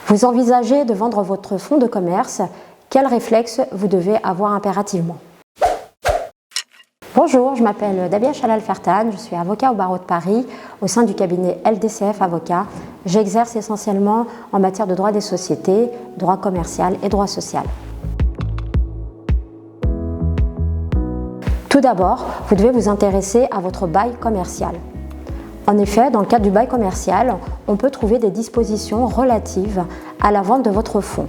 Vous envisagez de vendre votre fonds de commerce, quel réflexe vous devez avoir impérativement? Bonjour, je m'appelle Dabia Chalal-Fertan, je suis avocat au barreau de Paris au sein du cabinet LDCF Avocats. J'exerce essentiellement en matière de droit des sociétés, droit commercial et droit social. Tout d'abord, vous devez vous intéresser à votre bail commercial. En effet, dans le cadre du bail commercial, on peut trouver des dispositions relatives à la vente de votre fonds.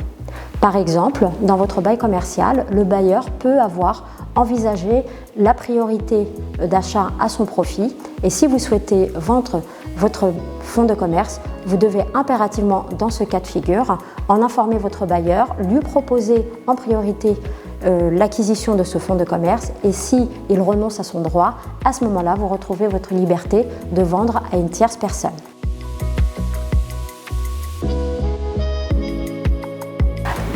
Par exemple, dans votre bail commercial, le bailleur peut avoir envisagé la priorité d'achat à son profit et si vous souhaitez vendre votre fonds de commerce, vous devez impérativement, dans ce cas de figure, en informer votre bailleur, lui proposer en priorité l'acquisition de ce fonds de commerce et si il renonce à son droit, à ce moment-là, vous retrouvez votre liberté de vendre à une tierce personne.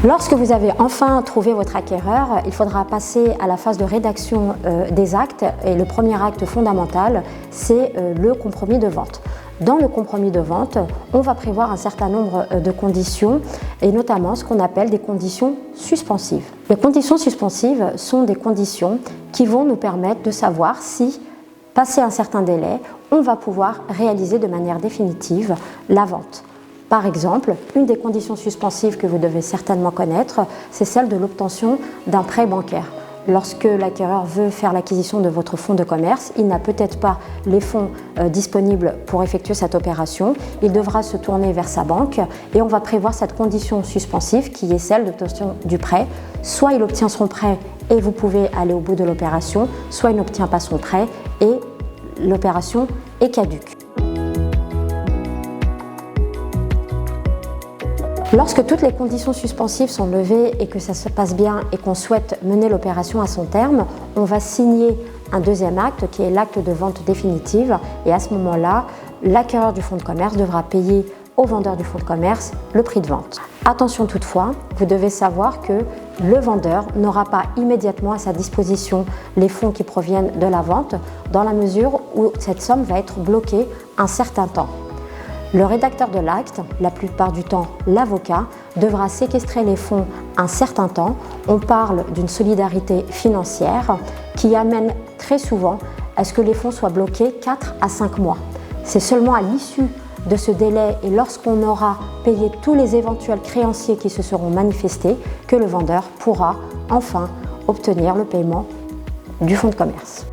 Lorsque vous avez enfin trouvé votre acquéreur, il faudra passer à la phase de rédaction des actes et le premier acte fondamental, c'est le compromis de vente. Dans le compromis de vente, on va prévoir un certain nombre de conditions et notamment ce qu'on appelle des conditions suspensives. Les conditions suspensives sont des conditions qui vont nous permettre de savoir si, passé un certain délai, on va pouvoir réaliser de manière définitive la vente. Par exemple, une des conditions suspensives que vous devez certainement connaître, c'est celle de l'obtention d'un prêt bancaire. Lorsque l'acquéreur veut faire l'acquisition de votre fonds de commerce, il n'a peut-être pas les fonds disponibles pour effectuer cette opération. Il devra se tourner vers sa banque et on va prévoir cette condition suspensive qui est celle d'obtention du prêt. Soit il obtient son prêt et vous pouvez aller au bout de l'opération, soit il n'obtient pas son prêt et l'opération est caduque. Lorsque toutes les conditions suspensives sont levées et que ça se passe bien et qu'on souhaite mener l'opération à son terme, on va signer un deuxième acte qui est l'acte de vente définitive et à ce moment-là, l'acquéreur du fonds de commerce devra payer au vendeur du fonds de commerce le prix de vente. Attention toutefois, vous devez savoir que le vendeur n'aura pas immédiatement à sa disposition les fonds qui proviennent de la vente dans la mesure où cette somme va être bloquée un certain temps. Le rédacteur de l'acte, la plupart du temps l'avocat, devra séquestrer les fonds un certain temps. On parle d'une solidarité financière qui amène très souvent à ce que les fonds soient bloqués 4 à 5 mois. C'est seulement à l'issue de ce délai et lorsqu'on aura payé tous les éventuels créanciers qui se seront manifestés que le vendeur pourra enfin obtenir le paiement du fonds de commerce.